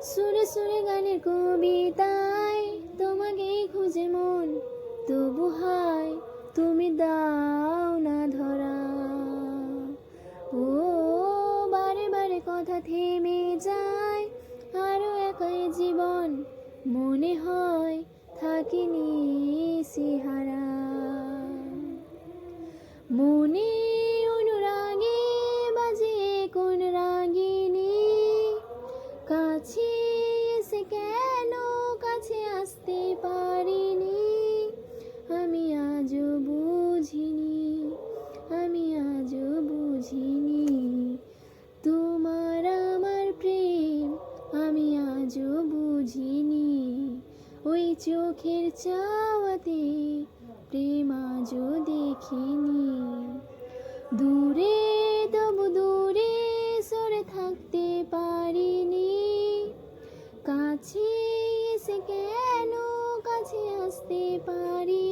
সুরে সুরে গানের কবিতায় তোমাকে খুঁজে মন, তবু হায় তুমি দাও না ধরা। ও বারে বারে কথা থেমে যায়, আরো একাই জীবন মনে হয় থাকিনি সিহারা। মনে অনুরাগে বাজে কোন রাগিনী, কাছে এসে কেন কাছে আসতে পারিনি। আমি আজও বুঝিনি, আমি আজও বুঝিনি তোমার আমার প্রেম, আমি আজও বুঝিনি। ওই চোখের চাওয়াতে প্রেম আজও দেখিনি। দূরে তবু দূরে সরে থাকতে পারিনি, কাছে এসে কেন কাছে আসতে পারি।